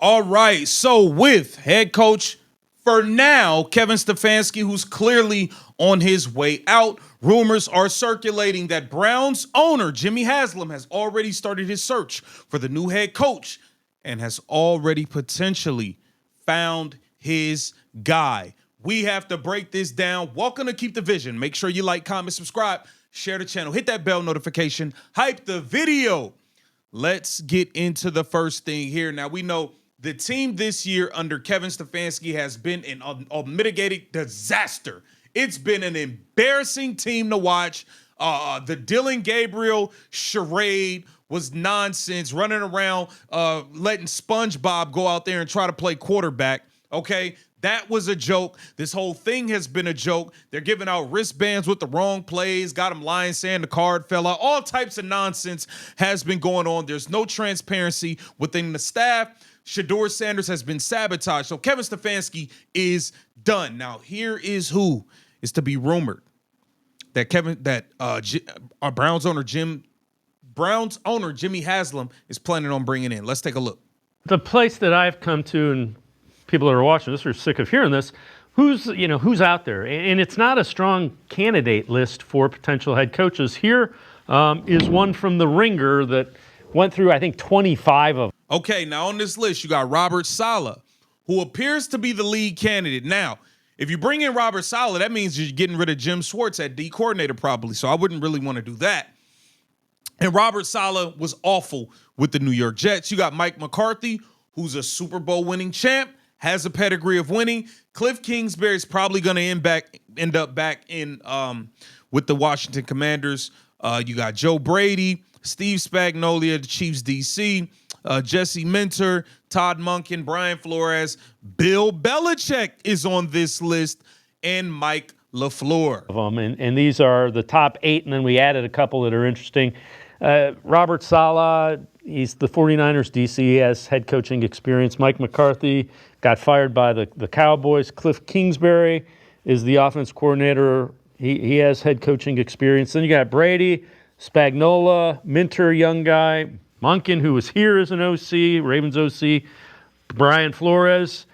All right, so with head coach for now, Kevin Stefanski, who's clearly on his way out, rumors are circulating that Browns owner Jimmy Haslem has already started his search for the new head coach and has already potentially found his guy. We have to break this down. Welcome to Keep the Vision. Make sure you like, comment, subscribe, share the channel, hit that bell notification, hype the video. Let's get into the first thing here. Now, we know the team this year under Kevin Stefanski has been an unmitigated disaster. It's been an embarrassing team to watch. The Dylan Gabriel charade was nonsense, running around, letting SpongeBob go out there and try to play quarterback, okay? That was a joke. This whole thing has been a joke. They're giving out wristbands with the wrong plays, got them lying saying the card fell out. All types of nonsense has been going on. There's no transparency within the staff. Shedeur Sanders has been sabotaged. So Kevin Stefanski is done. Now, here is who is to be rumored that our Browns owner Jimmy Haslem is planning on bringing in. Let's take a look. The place that I've come to, and people that are watching this are sick of hearing this, who's out there, and it's not a strong candidate list for potential head coaches. Here is one from the Ringer that went through, I think, 25 of them. Okay, now on this list, you got Robert Saleh, who appears to be the lead candidate. Now, if you bring in Robert Saleh, that means you're getting rid of Jim Schwartz at D coordinator probably, so I wouldn't really want to do that. And Robert Saleh was awful with the New York Jets. You got Mike McCarthy, who's a Super Bowl winning champ, has a pedigree of winning. Cliff Kingsbury is probably going to end up back in with the Washington Commanders. You got Joe Brady, Steve Spagnuolo, the Chiefs DC, Jesse Minter, Todd Monken, Brian Flores, Bill Belichick is on this list, and Mike LaFleur. And these are the top 8, and then we added a couple that are interesting. Robert Saleh, he's the 49ers DC, he has head coaching experience. Mike McCarthy got fired by the Cowboys. Cliff Kingsbury is the offense coordinator. He has head coaching experience. Then you got Brady, Spagnuolo, Minter, young guy, Monken, who was here as an OC, Ravens OC, Brian Flores.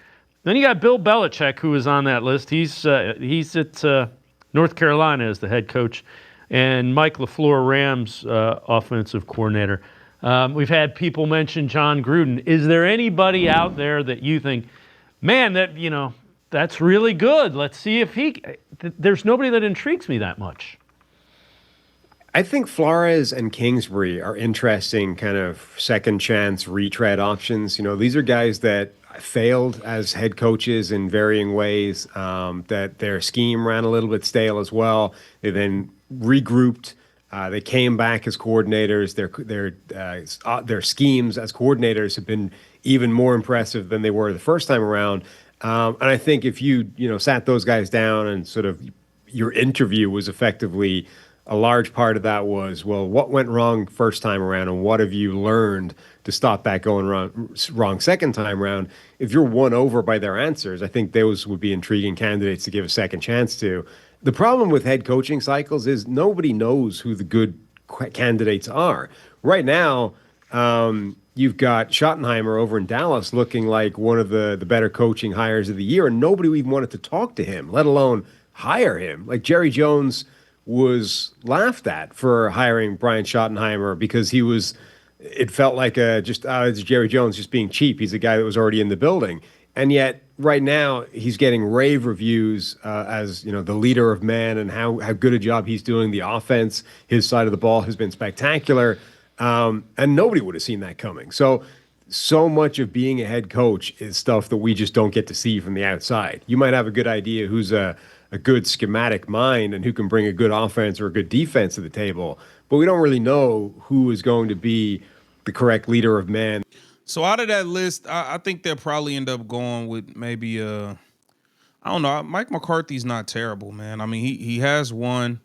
Then you got Bill Belichick, who is on that list. He's at North Carolina as the head coach, and Mike LaFleur, Rams offensive coordinator. We've had people mention John Gruden. Is there anybody out there that you think, man, that's really good? Let's see if there's nobody that intrigues me that much. I think Flores and Kingsbury are interesting kind of second chance retread options. These are guys that failed as head coaches in varying ways, that their scheme ran a little bit stale as well. They then regrouped. They came back as coordinators. Their schemes as coordinators have been even more impressive than they were the first time around. And I think if you sat those guys down and sort of your interview was effectively a large part of that was, well, what went wrong first time around and what have you learned to stop that going wrong second time around? If you're won over by their answers, I think those would be intriguing candidates to give a second chance to. The problem with head coaching cycles is nobody knows who the good candidates are. Right now, you've got Schottenheimer over in Dallas looking like one of the better coaching hires of the year, and nobody even wanted to talk to him, let alone hire him. Like Jerry Jones was laughed at for hiring Brian Schottenheimer because it felt like it's Jerry Jones just being cheap. He's a guy that was already in the building. And yet right now he's getting rave reviews as the leader of men and how good a job he's doing. The offense, his side of the ball has been spectacular. And nobody would have seen that coming. So much of being a head coach is stuff that we just don't get to see from the outside. You might have a good idea who's a good schematic mind and who can bring a good offense or a good defense to the table, but we don't really know who is going to be the correct leader of men. So out of that list, I think they'll probably end up going with maybe I don't know. Mike McCarthy's not terrible, man. I mean, he has one.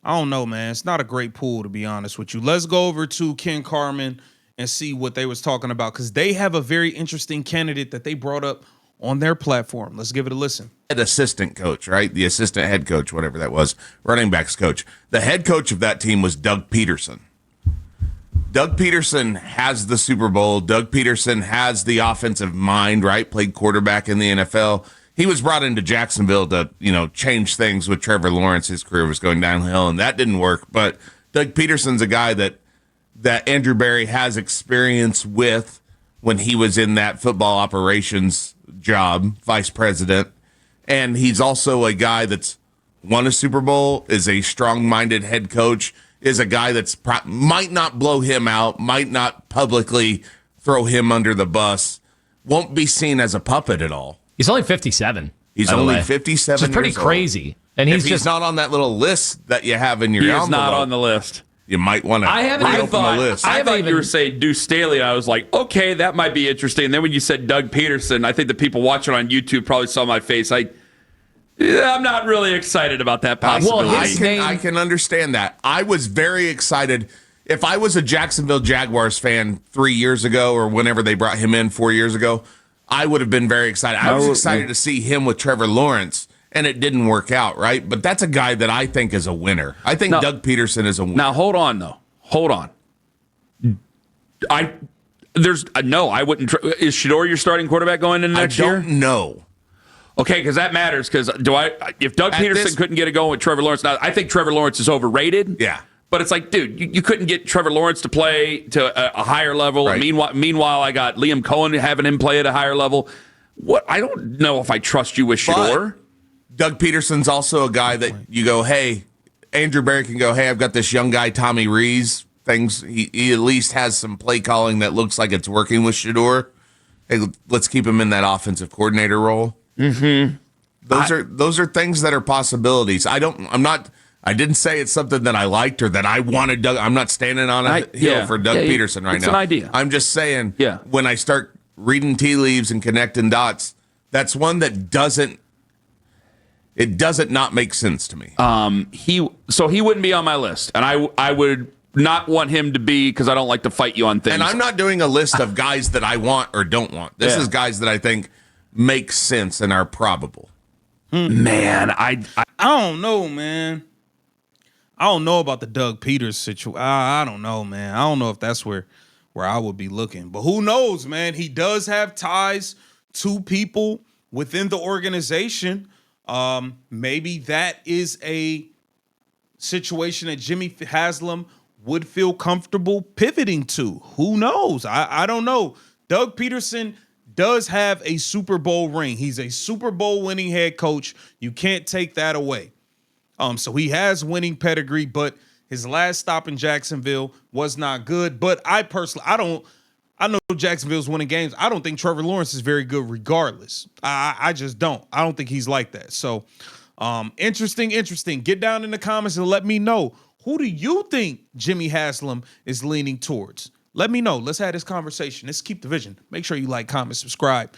I don't know, man. It's not a great pool, to be honest with you. Let's go over to Ken Carman and see what they was talking about, because they have a very interesting candidate that they brought up on their platform. Let's give it a listen. Head assistant coach, right? The assistant head coach, whatever that was, running backs coach. The head coach of that team was Doug Pederson. Doug Pederson has the Super Bowl. Doug Pederson has the offensive mind, right? Played quarterback in the NFL. He was brought into Jacksonville to, change things with Trevor Lawrence. His career was going downhill, and that didn't work. But Doug Peterson's a guy that Andrew Berry has experience with when he was in that football operations job, vice president. And he's also a guy that's won a Super Bowl, is a strong-minded head coach, is a guy that's might not blow him out, might not publicly throw him under the bus, won't be seen as a puppet at all. He's only 57. He's only 57 Which is pretty years crazy. Old. And if he's not on that little list that you have in your He envelope, is not on the list. You might want to reopen the list. I thought you were saying Deuce Staley, and I was like, okay, that might be interesting. And then when you said Doug Pederson, I think the people watching on YouTube probably saw my face. I'm not really excited about that possibility. Well, I can understand that. I was very excited. If I was a Jacksonville Jaguars fan 3 years ago or whenever they brought him in 4 years ago, I would have been very excited. I was excited to see him with Trevor Lawrence, and it didn't work out, right? But that's a guy that I think is a winner. I think Doug Pederson is a winner. Now, hold on, though. Hold on. I wouldn't. Is Shador your starting quarterback going into next year? I don't know. Okay, because that matters. Because if Doug Pederson couldn't get it going with Trevor Lawrence, now I think Trevor Lawrence is overrated. Yeah. But it's like, dude, you couldn't get Trevor Lawrence to play to a higher level. Right. Meanwhile, I got Liam Cohen having him play at a higher level. What? I don't know if I trust you with Shador. Doug Peterson's also a guy that you go, hey, Andrew Berry can go, hey, I've got this young guy, Tommy Rees. He at least has some play calling that looks like it's working with Shador. Hey, let's keep him in that offensive coordinator role. Mm-hmm. Those are things that are possibilities. I didn't say it's something that I liked or that I wanted Doug. I'm not standing on a hill for Doug Pederson right now. It's an idea. I'm just saying when I start reading tea leaves and connecting dots, that's one that doesn't not make sense to me. He wouldn't be on my list, and I would not want him to be, because I don't like to fight you on things. And I'm not doing a list of guys that I want or don't want. This is guys that I think make sense and are probable. Man, I don't know, man. I don't know about the Doug Peters situation. I don't know, man. I don't know if that's where I would be looking. But who knows, man? He does have ties to people within the organization. Maybe that is a situation that Jimmy Haslem would feel comfortable pivoting to. Who knows? I don't know. Doug Pederson does have a Super Bowl ring. He's a Super Bowl winning head coach. You can't take that away. So he has winning pedigree, but his last stop in Jacksonville was not good. But I know Jacksonville's winning games. I don't think Trevor Lawrence is very good regardless. I just don't. I don't think he's like that. So interesting. Get down in the comments and let me know. Who do you think Jimmy Haslem is leaning towards? Let me know. Let's have this conversation. Let's keep the vision. Make sure you like, comment, subscribe.